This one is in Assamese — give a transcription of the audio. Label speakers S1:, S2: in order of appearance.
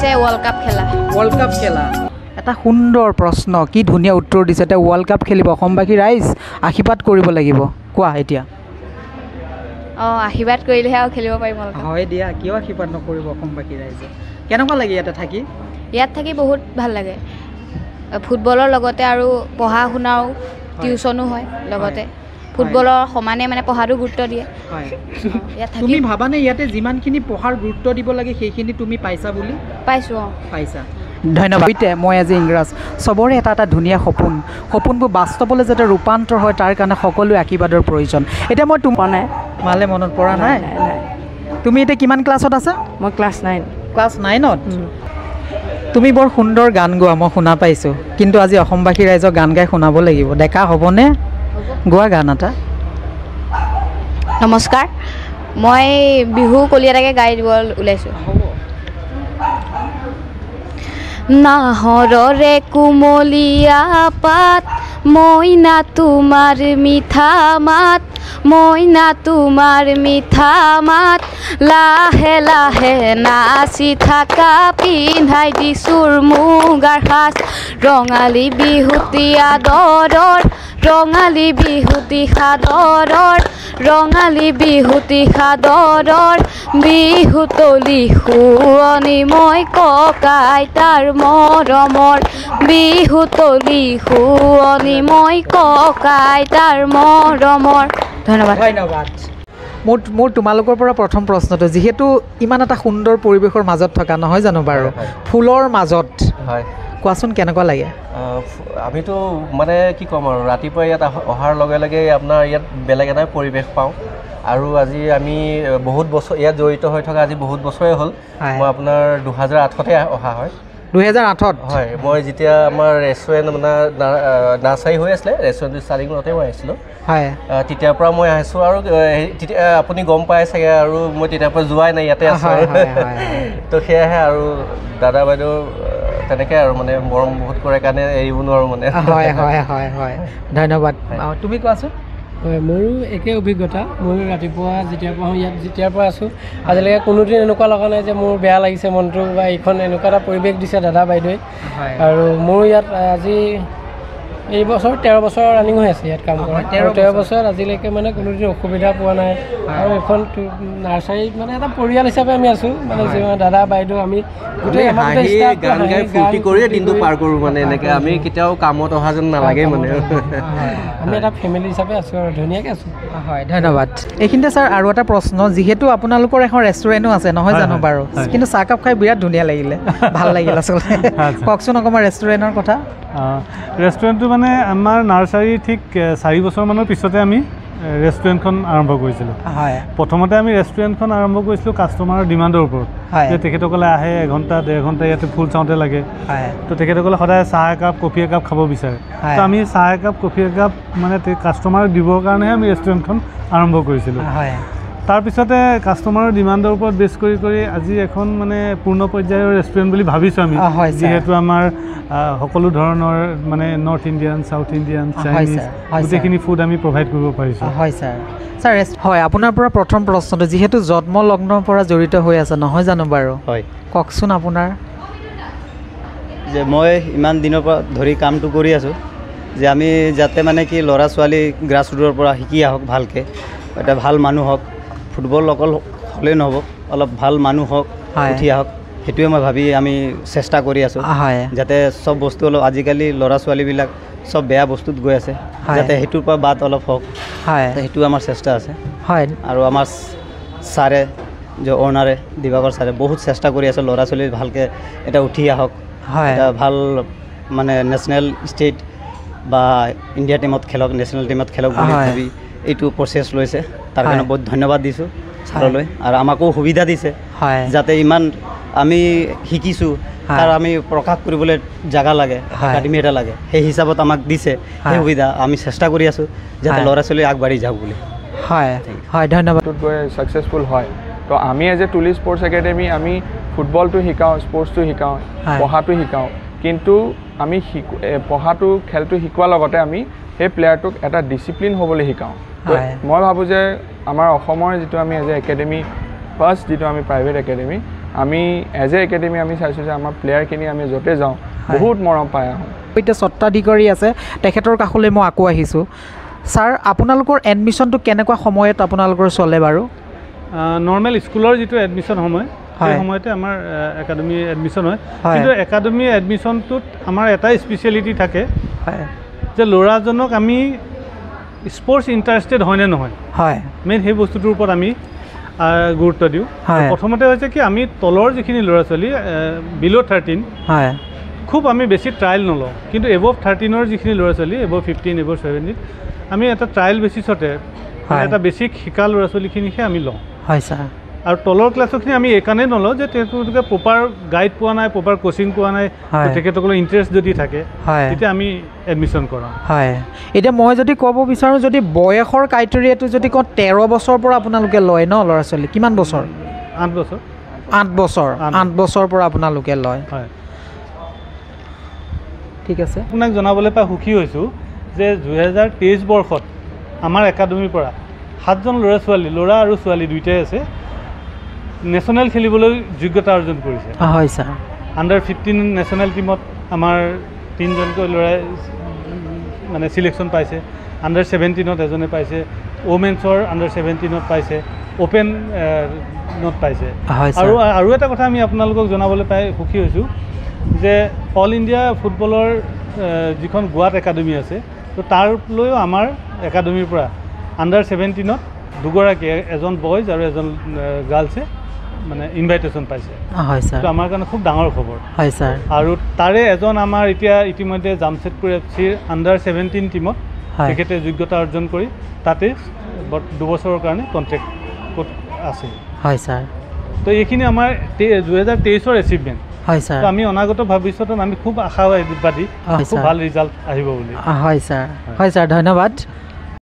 S1: আছে ৱৰ্ল্ড কাপ খেলা।
S2: ৱৰ্ল্ড কাপ খেলা এটা সুন্দৰ প্ৰশ্ন, কি ধুনীয়া উত্তৰ দিছে। এতিয়া ৱৰ্ল্ড কাপ খেলিব, অসমবাসী ৰাইজ আশীৰ্বাদ কৰিব লাগিব, কোৱা এতিয়া।
S1: আশীৰ্বাদ কৰিলেহে আৰু খেলিব পাৰিম ৱৰ্ল্ড কাপ।
S2: হয় দিয়া, কিয় আশীৰ্বাদ নকৰিব অসমবাসী ৰাইজে। কেনেকুৱা লাগে ইয়াতে থাকি?
S1: ইয়াত থাকি বহুত ভাল লাগে। ফুটবলৰ লগতে আৰু পঢ়া শুনাও টিউচনো হয় লগতে। ফুটবলৰ সমানে মানে পঢ়াটো গুৰুত্ব দিয়ে।
S2: তুমি ভাবানে ইয়াতে যিমানখিনি পঢ়াৰ গুৰুত্ব দিব লাগে সেইখিনি তুমি পাইছা বুলি?
S1: পাইছোঁ।
S2: পাইছা, ধন্যবাদ। মই আজি ইংৰাজ চবৰে এটা এটা ধুনীয়া সপোনবোৰ বাস্তৱলৈ যাতে ৰূপান্তৰ হয় তাৰ কাৰণে সকলোৱে আশীৰ্বাদৰ প্ৰয়োজন। এতিয়া মই তোমাৰ ভালে মনত পৰা নাই। তুমি এতিয়া কিমান ক্লাছত আছা?
S1: মই ক্লাছ 9।
S2: ক্লাছ 9ত? তুমি বৰ সুন্দৰ গান গোৱা, মই শুনা পাইছোঁ, কিন্তু আজি অসমবাসী ৰাইজক গান গাই শুনাব লাগিব। ডেকা হ'বনে? গোৱা গান এটা।
S1: নমস্কাৰ, মই বিহু কলিয়াটাকে গাই দিব ওলাইছোঁ। নাহৰৰে কুমলীয়া পাত, মইনা তোমাৰ মিঠা মাত, মইনা তোমাৰ মিঠা মাত, লাহে লাহে নাচি থাকা, পিন্ধাই দিছোৰ মুগাৰ সাজ, ৰঙালী বিহুতি আদৰৰ, ৰঙালী বিহুতি সাদৰৰ, ৰঙালী বিহুতি সাদৰৰ, বিহুতলি শুৱনি মই ককা আইতাৰ মৰমৰ, বিহুতলি শুৱনি মই ককা আইতাৰ মৰমৰ। ধন্যবাদ।
S2: ধন্যবাদ। মোৰ তোমালোকৰ পৰা প্ৰথম প্ৰশ্নটো, যিহেতু ইমান এটা সুন্দৰ পৰিৱেশৰ মাজত থকা নহয় জানো বাৰু, ফুলৰ মাজত,
S3: হয়,
S2: কোৱাচোন কেনেকুৱা লাগে?
S3: আমিতো মানে কি ক'ম আৰু, ৰাতিপুৱা ইয়াত অহাৰ লগে লগে আপোনাৰ ইয়াত বেলেগ এটা পৰিৱেশ পাওঁ। আৰু আজি আমি বহুত বছৰ ইয়াত জড়িত হৈ থকা আজি বহুত বছৰে হ'ল। মই আপোনাৰ 2008তে অহা হয়।
S2: 2008ত? হয়,
S3: মই যেতিয়া আমাৰ ৰেষ্টুৰেণ্ট মানে নাৰ্চাৰী হৈ আছিলে, ৰেষ্টুৰেণ্টটো ষ্টাৰ্টিঙতে মই আহিছিলোঁ। হয়, তেতিয়াৰ পৰা মই আহিছোঁ। আৰু আপুনি গম পাই চাগে, আৰু মই তেতিয়াৰ পৰা যোৱাই নাই, ইয়াতে আছোঁ। তো সেয়াহে আৰু দাদা বাইদেউ তেনেকৈ আৰু মানে মৰম বহুত কৰে কাৰণে এৰিব নোৱাৰোঁ মানে।
S2: হয় হয় হয় হয়, ধন্যবাদ। তুমি কোৱাচোন।
S4: হয়, মোৰো একে অভিজ্ঞতা। মই ৰাতিপুৱা যেতিয়াৰ পৰা ইয়াত যেতিয়াৰ পৰা আছোঁ আজিলৈকে কোনোদিন এনেকুৱা লগা নাই যে মোৰ বেয়া লাগিছে মনটো, বা এইখন এনেকুৱা এটা পৰিৱেশ দিছে দাদা বাইদেৱে। আৰু মোৰ ইয়াত আজি এই বছৰ 13 বছৰ ৰানিং হৈ আছে ইয়াত কাম কৰা। 13 বছৰত আজিলৈকে মানে কোনোদিন অসুবিধা পোৱা নাই। আৰু এখন নাৰ্চাৰীত মানে এটা পৰিয়াল হিচাপে আমি আছোঁ, মানে দাদা বাইদেউ আমি গোটেই
S3: গান গাই ফূৰ্তি কৰিয়ে দিনটো পাৰ কৰোঁ। মানে এনেকৈ আমি কেতিয়াও কামত অহা যেন নালাগে মানে।
S4: আমি এটা ফেমিলি হিচাপে আছোঁ আৰু ধুনীয়াকৈ আছোঁ।
S2: হয়, ধন্যবাদ। এইখিনিতে ছাৰ আৰু এটা প্ৰশ্ন, যিহেতু আপোনালোকৰ এখন ৰেষ্টুৰেণ্টো আছে নহয় জানো বাৰু, কিন্তু চাহকাপ খাই বিৰাট ধুনীয়া লাগিলে, ভাল লাগিল আচলতে। কওকচোন অকণমান ৰেষ্টুৰেণ্টৰ কথা।
S5: ৰেষ্টুৰেণ্টটো মানে আমাৰ নাৰ্চাৰী ঠিক 4 বছৰমানৰ পিছতে আমি ৰেষ্টুৰেণ্টখন আৰম্ভ কৰিছিলোঁ। হয়, প্ৰথমতে আমি ৰেষ্টুৰেণ্টখন আৰম্ভ কৰিছিলোঁ কাষ্টমাৰৰ ডিমাণ্ডৰ ওপৰত, যে তেখেতসকলে আহে 1 ঘণ্টা 1.5 ঘণ্টা ইয়াতে ফুল চাওঁতে লাগে। তো তেখেতসকলে সদায় চাহ একাপ কফি একাপ খাব বিচাৰে। তো আমি চাহ একাপ কফি একাপ মানে কাষ্টমাৰক দিবৰ কাৰণেহে আমি ৰেষ্টুৰেণ্টখন আৰম্ভ কৰিছিলোঁ। তাৰপিছতে কাষ্টমাৰৰ ডিমাণ্ডৰ ওপৰত বেছ কৰি আজি এখন মানে পূৰ্ণ পৰ্যায়ৰ ৰেষ্টুৰেণ্ট বুলি ভাবিছোঁ আমি, যিহেতু আমাৰ সকলো ধৰণৰ মানে north Indian, south Indian, Chinese গোটেইখিনি ফুড আমি প্ৰভাইড কৰিব পাৰিছোঁ।
S2: হয় ছাৰ। ছাৰ হয়, আপোনাৰ পৰা প্ৰথম প্ৰশ্নটো, যিহেতু জন্ম লগ্নৰ পৰা জড়িত হৈ আছে নহয় জানো বাৰু, হয়, কওকচোন আপোনাৰ।
S6: যে মই ইমান দিনৰ পৰা ধৰি কামটো কৰি আছোঁ, যে আমি যাতে মানে কি ল'ৰা ছোৱালী গ্ৰাছ ৰুটৰ পৰা শিকি আহক ভালকৈ, এটা ভাল মানুহ হওক, ফুটবল অকল হ'লেই নহ'ব, অলপ ভাল মানুহ হওক, উঠি আহক, সেইটোৱে মই ভাবি আমি চেষ্টা কৰি আছোঁ, যাতে চব বস্তু অলপ, আজিকালি ল'ৰা ছোৱালীবিলাক চব বেয়া বস্তুত গৈ আছে, যাতে সেইটোৰ পৰা বাদ অলপ হওক, সেইটো আমাৰ চেষ্টা আছে। হয়, আৰু আমাৰ ছাৰে যে অ'নাৰে দিবাকৰ ছাৰে বহুত চেষ্টা কৰি আছে ল'ৰা ছোৱালী ভালকৈ এটা উঠি আহক, এটা ভাল মানে নেশ্যনেল ষ্টেট বা ইণ্ডিয়া টিমত খেলক, নেশ্যনেল টিমত খেলক বুলি ভাবি এইটো প্ৰচেছ লৈছে। তাৰ কাৰণে বহুত ধন্যবাদ দিছোঁ ছাৰলৈ, আৰু আমাকো সুবিধা দিছে যাতে ইমান আমি শিকিছোঁ তাৰ আমি প্ৰকাশ কৰিবলৈ জেগা লাগে, একাডেমি এটা লাগে, সেই হিচাপত আমাক দিছে সেই সুবিধা। আমি চেষ্টা কৰি আছোঁ যাতে ল'ৰা ছোৱালী আগবাঢ়ি যাওক বুলি।
S2: হয় হয়, ধন্যবাদ।
S7: গৈ ছাকচেছফুল হয়। তো আমি এজ এ তুলি স্পৰ্টছ একাডেমি আমি ফুটবলটো শিকাওঁ, স্পৰ্টছটো শিকাওঁ, পঢ়াটো শিকাওঁ, কিন্তু আমি পঢ়াটো খেলটো শিকোৱাৰ লগতে আমি সেই প্লেয়াৰটোক এটা ডিচিপ্লিন হ'বলৈ শিকাওঁ। মই ভাবোঁ যে আমাৰ অসমৰ যিটো আমি এজ এ একাডেমি ফাৰ্ষ্ট যিটো আমি প্ৰাইভেট একাডেমি, আমি এজ এ একাডেমি আমি চাইছোঁ যে আমাৰ প্লেয়াৰখিনি আমি য'তে যাওঁ বহুত মৰম পাই আহোঁ।
S2: এতিয়া স্বত্বাধিকাৰী আছে তেখেতৰ কাষলৈ মই আকৌ আহিছোঁ। ছাৰ আপোনালোকৰ এডমিশ্যনটো কেনেকুৱা সময়ত আপোনালোকৰ চলে বাৰু?
S5: নৰ্মেল স্কুলৰ যিটো এডমিশ্যন সময় সেই সময়তে আমাৰ একাডেমি এডমিশ্যন হয়, কিন্তু একাডেমি এডমিশ্যনটোত আমাৰ এটা স্পেচিয়েলিটি থাকে যে ল'ৰাজনক আমি স্পৰ্টছ ইণ্টাৰেষ্টেড হয়নে নহয়, মেইন সেই বস্তুটোৰ ওপৰত আমি গুৰুত্ব দিওঁ। প্ৰথমতে হৈছে কি আমি তলৰ যিখিনি ল'ৰা ছোৱালী বিল' 13 খুব আমি বেছি ট্ৰায়েল নলওঁ, কিন্তু এবভ 13ৰ যিখিনি ল'ৰা ছোৱালী এবভ 15 এবভ 17 আমি এটা ট্ৰায়েল বেচিছতে এটা বেছিক শিকা ল'ৰা ছোৱালীখিনিহে আমি লওঁ।
S2: হয় ছাৰ।
S5: আৰু তলৰ ক্লাছৰখিনি আমি এইকাৰণে নলওঁ যে তেওঁলোকে প্ৰপাৰ গাইড পোৱা নাই, প্ৰপাৰ কোচিং পোৱা নাই, তেখেতসকলৰ ইণ্টাৰেষ্ট যদি থাকে তেতিয়া আমি এডমিশ্যন কৰাওঁ।
S2: হয়, এতিয়া মই যদি ক'ব বিচাৰোঁ যদি বয়সৰ ক্ৰাইটেৰিয়াটো যদি কওঁ 13 বছৰৰ পৰা আপোনালোকে লয় ন ল'ৰা ছোৱালী? কিমান বছৰ?
S5: 8 বছৰ।
S2: 8 বছৰ, 8 বছৰৰ পৰা আপোনালোকে লয়।
S5: হয়,
S2: ঠিক আছে।
S5: আপোনাক জনাবলৈ পাই সুখী হৈছোঁ যে 2023 বৰ্ষত আমাৰ একাডেমীৰ পৰা 7জন ল'ৰা আৰু ছোৱালী দুয়োটাই আছে নেশ্যনেল খেলিবলৈ যোগ্যতা অৰ্জন কৰিছে।
S2: হয় ছাৰ।
S5: আণ্ডাৰ 15 নেশ্যনেল টীমত আমাৰ 3জনকৈ ল'ৰাই মানে চিলেকশ্যন পাইছে, আণ্ডাৰ 17ত এজনে পাইছে, ওমেন্সৰ আণ্ডাৰ 17ত পাইছে, অ'পেনত পাইছে। আৰু এটা কথা আমি আপোনালোকক জনাবলৈ পাই সুখী হৈছোঁ যে অল ইণ্ডিয়া ফুটবলৰ যিখন গোৱাত একাডেমি আছে, তো তাৰলৈও আমাৰ একাডেমীৰ পৰা আণ্ডাৰ 17ত দুগৰাকী, এজন বয়জ আৰু এজন গাৰ্লছে মানে ইনভাইটেশ্যন পাইছে।
S2: হয় ছাৰ।
S5: তো আমাৰ কাৰণে খুব ডাঙৰ খবৰ।
S2: হয় ছাৰ।
S5: আৰু তাৰে এজন আমাৰ এতিয়া ইতিমধ্যে জামছেদপুৰ FCৰ আণ্ডাৰ 17 টীমত তেখেতে যোগ্যতা অৰ্জন কৰি তাতে 2 বছৰৰ কাৰণে কণ্ট্ৰেক্ট আছে।
S2: হয় ছাৰ।
S5: তো এইখিনি আমাৰ 2023ৰ এচিভমেণ্ট।
S2: হয় ছাৰ।
S5: আমি অনাগত ভৱিষ্যতত আমি খুব আশাবাদী খুব ভাল ৰিজাল্ট আহিব বুলি।
S2: হয় ছাৰ। হয় ছাৰ, ধন্যবাদ।